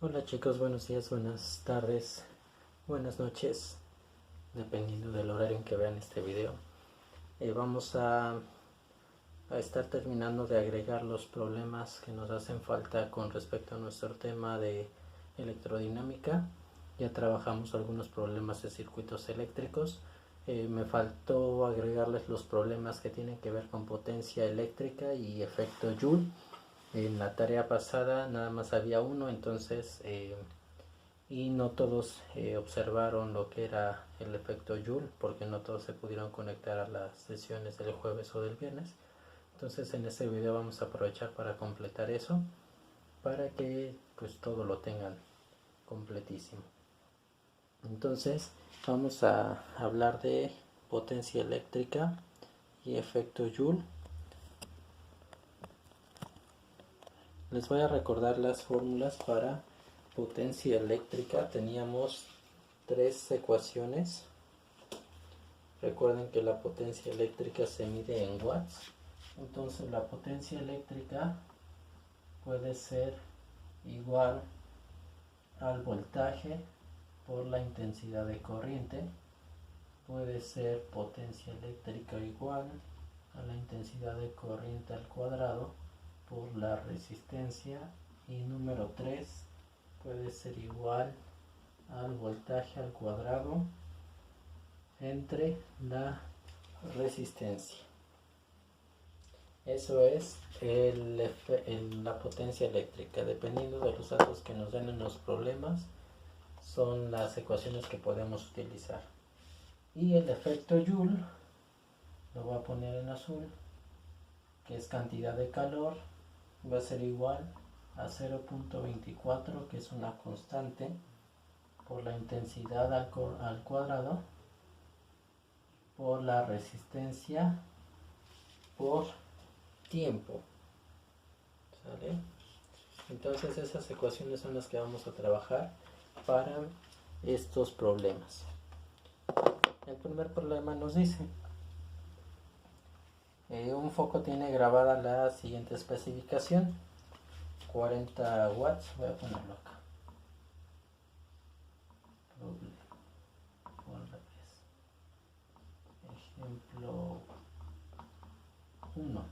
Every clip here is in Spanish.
Hola chicos, buenos días, buenas tardes, buenas noches, dependiendo del horario en que vean este video. Vamos a estar terminando de agregar los problemas que nos hacen falta con respecto a nuestro tema de electrodinámica. Ya trabajamos algunos problemas de circuitos eléctricos. Me faltó agregarles los problemas que tienen que ver con potencia eléctrica y efecto Joule. En la tarea pasada nada más había uno, entonces y no todos observaron lo que era el efecto Joule, porque no todos se pudieron conectar a las sesiones del jueves o del viernes. Entonces en este video vamos a aprovechar para completar eso, para que pues todo lo tengan completísimo. Entonces vamos a hablar de potencia eléctrica y efecto Joule. Les voy a recordar las fórmulas para potencia eléctrica. Teníamos tres ecuaciones. Recuerden que la potencia eléctrica se mide en watts. Entonces la potencia eléctrica puede ser igual al voltaje por la intensidad de corriente. Puede ser potencia eléctrica igual a la intensidad de corriente al cuadrado por la resistencia. Y número 3 puede ser igual al voltaje al cuadrado entre la resistencia. Eso es la potencia eléctrica. Dependiendo de los datos que nos den en los problemas, son las ecuaciones que podemos utilizar. Y el efecto Joule lo voy a poner en azul, que es cantidad de calor, va a ser igual a 0.24, que es una constante, por la intensidad al cuadrado por la resistencia por tiempo. ¿Sale? Entonces esas ecuaciones son las que vamos a trabajar para estos problemas. El primer problema nos dice un foco tiene grabada la siguiente especificación: 40 watts. Voy a ponerlo acá. Ejemplo 1.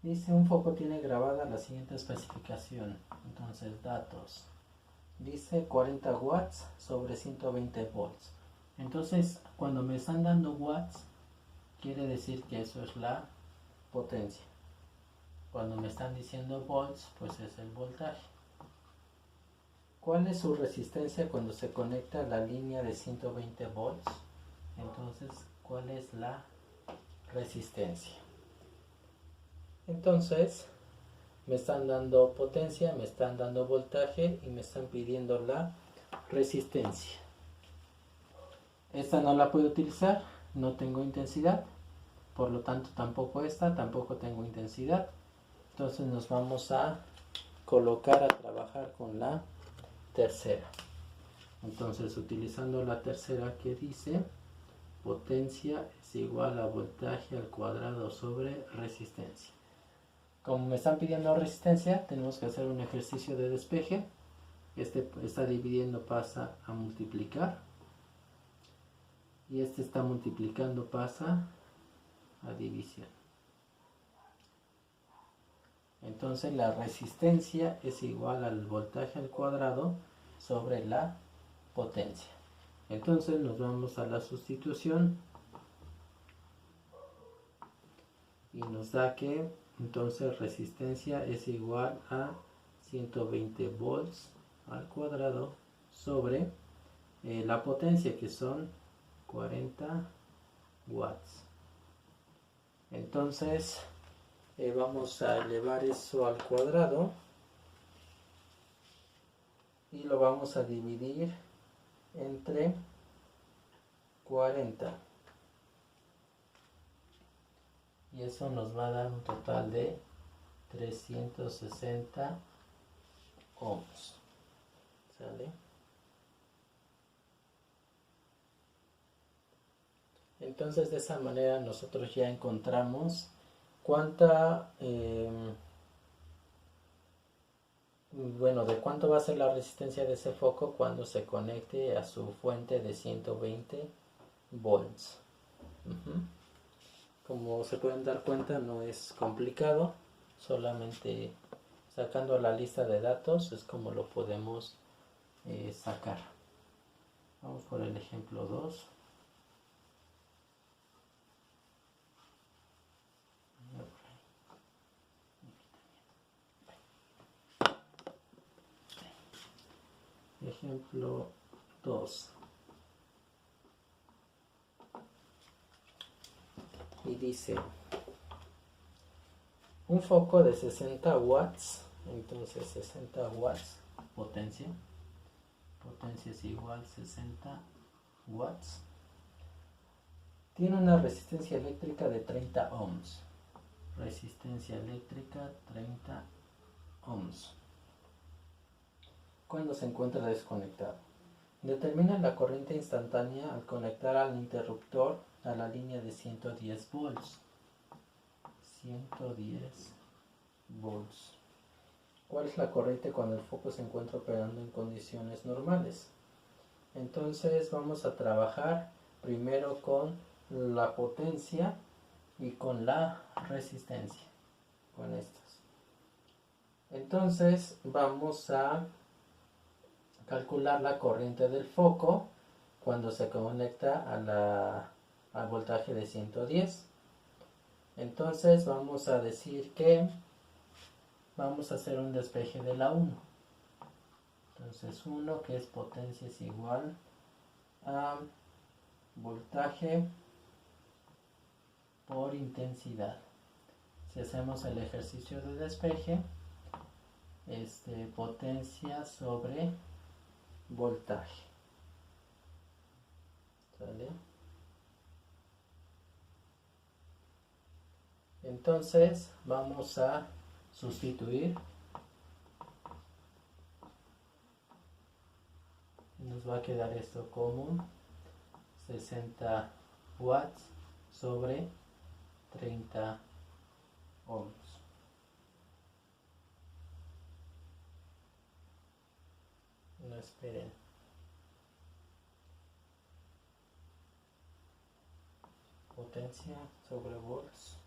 Dice un foco tiene grabada la siguiente especificación. Entonces datos. Dice 40 watts sobre 120 volts. Entonces cuando me están dando watts, quiere decir que eso es la potencia. Cuando me están diciendo volts, pues es el voltaje. ¿Cuál es su resistencia cuando se conecta a la línea de 120 volts? Entonces, ¿cuál es la resistencia? Entonces, me están dando potencia, me están dando voltaje y me están pidiendo la resistencia. Esta no la puedo utilizar, no tengo intensidad, por lo tanto tampoco esta, tampoco tengo intensidad. Entonces nos vamos a colocar a trabajar con la tercera. Entonces, utilizando la tercera que dice potencia es igual a voltaje al cuadrado sobre resistencia. Como me están pidiendo resistencia, tenemos que hacer un ejercicio de despeje. Este está dividiendo, pasa a multiplicar. Y este está multiplicando, pasa a división. Entonces la resistencia es igual al voltaje al cuadrado sobre la potencia. Entonces nos vamos a la sustitución y nos da que entonces resistencia es igual a 120 volts al cuadrado sobre la potencia, que son 40 watts. Entonces vamos a elevar eso al cuadrado y lo vamos a dividir entre 40. Y eso nos va a dar un total de 360 ohms. ¿Sale? Entonces de esa manera nosotros ya encontramos cuánta bueno, de cuánto va a ser la resistencia de ese foco cuando se conecte a su fuente de 120 volts. Como se pueden dar cuenta, no es complicado, solamente sacando la lista de datos es como lo podemos sacar. Vamos por el ejemplo 2. Ejemplo 2. Y dice, un foco de 60 watts, entonces 60 watts potencia es igual a 60 watts, tiene una resistencia eléctrica de 30 ohms, resistencia eléctrica 30 ohms, cuando se encuentra desconectado. Determina la corriente instantánea al conectar al interruptor a la línea de 110 volts. 110 volts. ¿Cuál es la corriente cuando el foco se encuentra operando en condiciones normales? Entonces vamos a trabajar primero con la potencia y con la resistencia, con estas. Entonces vamos a calcular la corriente del foco cuando se conecta al voltaje de 110. Entonces vamos a decir que vamos a hacer un despeje de la 1. Entonces 1, que es potencia, es igual a voltaje por intensidad. Si hacemos el ejercicio de despeje, potencia sobre voltaje. ¿Sale? Entonces vamos a sustituir. Nos va a quedar esto como 60 watts sobre 30 ohms. No esperen. Potencia sobre volts.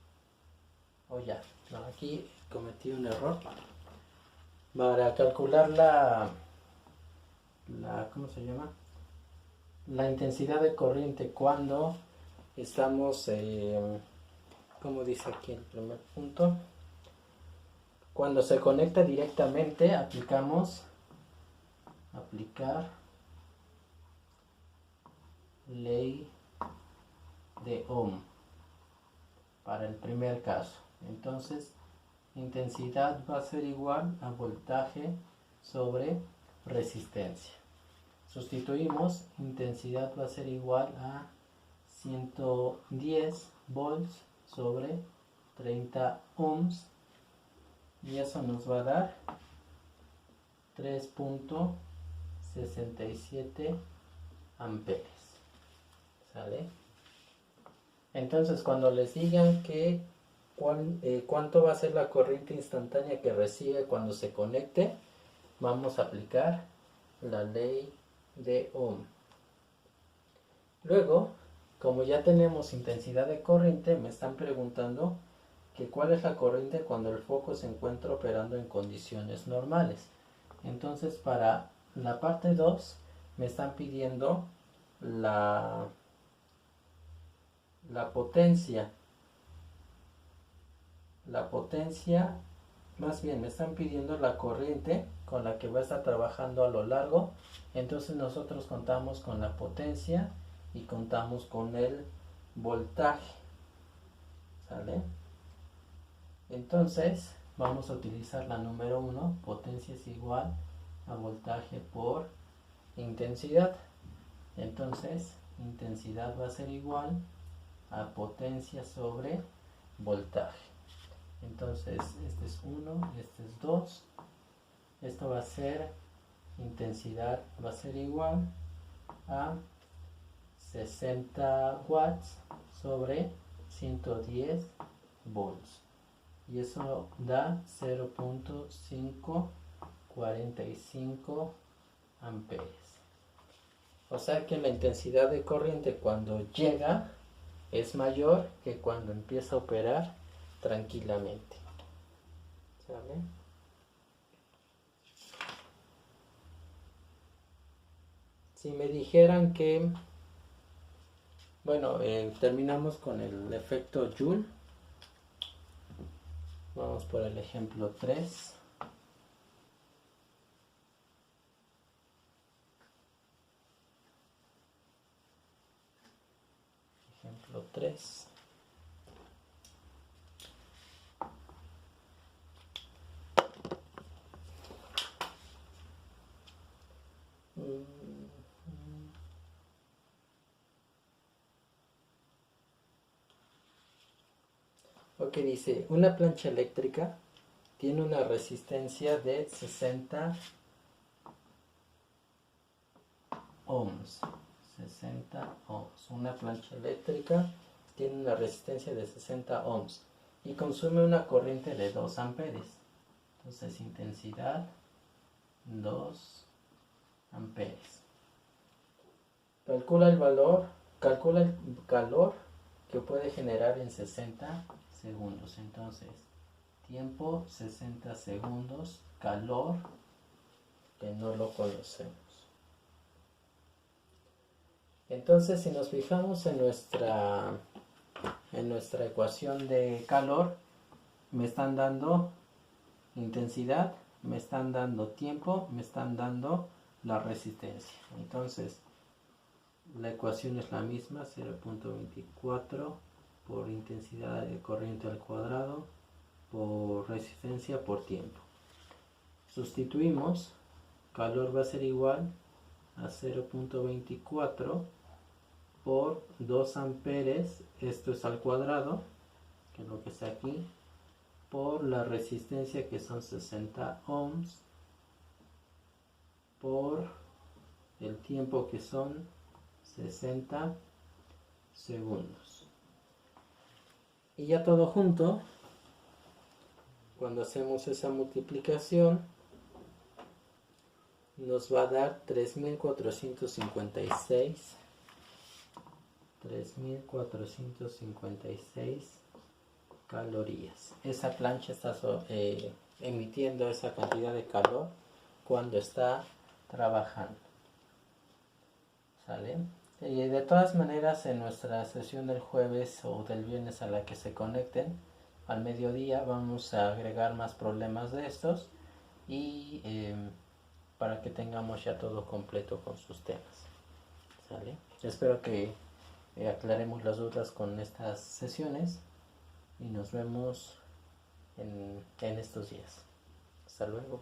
Ya. No, aquí cometí un error. Para calcular ¿cómo se llama? La intensidad de corriente cuando estamos, como dice aquí el primer punto, cuando se conecta directamente, aplicamos aplicar ley de Ohm para el primer caso. Entonces, intensidad va a ser igual a voltaje sobre resistencia. Sustituimos, intensidad va a ser igual a 110 volts sobre 30 ohms, y eso nos va a dar 3.67 amperes. ¿Sale? Entonces, cuando les digan que cuánto va a ser la corriente instantánea que recibe cuando se conecte, vamos a aplicar la ley de Ohm. Luego, como ya tenemos intensidad de corriente, me están preguntando que cuál es la corriente cuando el foco se encuentra operando en condiciones normales. Entonces, para la parte 2 me están pidiendo la potencia. Más bien me están pidiendo la corriente con la que va a estar trabajando a lo largo. Entonces nosotros contamos con la potencia y contamos con el voltaje. ¿Sale? Entonces vamos a utilizar la número 1, potencia es igual a voltaje por intensidad. Entonces intensidad va a ser igual a potencia sobre voltaje. Entonces este es 1, este es 2. Esto va a ser, intensidad va a ser igual a 60 watts sobre 110 volts. Y eso da 0.545 45 amperes. O sea que la intensidad de corriente cuando llega es mayor que cuando empieza a operar tranquilamente. ¿Sale? Si me dijeran que, bueno, terminamos con el efecto Joule. Vamos por el ejemplo 3. Ejemplo 3. Ok, dice, una plancha eléctrica tiene una resistencia de 60 ohms. 60 ohms. Una plancha eléctrica tiene una resistencia de 60 ohms y consume una corriente de 2 amperes. Entonces, intensidad 2 amperes. Calcula el calor que puede generar en 60 segundos. Entonces, tiempo 60 segundos, calor que no lo conocemos. Entonces, si nos fijamos en nuestra ecuación de calor, me están dando intensidad, me están dando tiempo, me están dando la resistencia. Entonces, la ecuación es la misma, 0.24 por intensidad de corriente al cuadrado por resistencia por tiempo. Sustituimos, calor va a ser igual a 0.24 por 2 amperes, esto es al cuadrado, que es lo que está aquí, por la resistencia que son 60 ohms, por el tiempo que son 60 segundos. Y ya todo junto, cuando hacemos esa multiplicación, nos va a dar 3.456 calorías. Esa plancha está emitiendo esa cantidad de calor cuando está trabajando. ¿Sale? Y de todas maneras, en nuestra sesión del jueves o del viernes a la que se conecten al mediodía, vamos a agregar más problemas de estos y para que tengamos ya todo completo con sus temas. ¿Sale? Espero que aclaremos las dudas con estas sesiones y nos vemos en estos días. Hasta luego.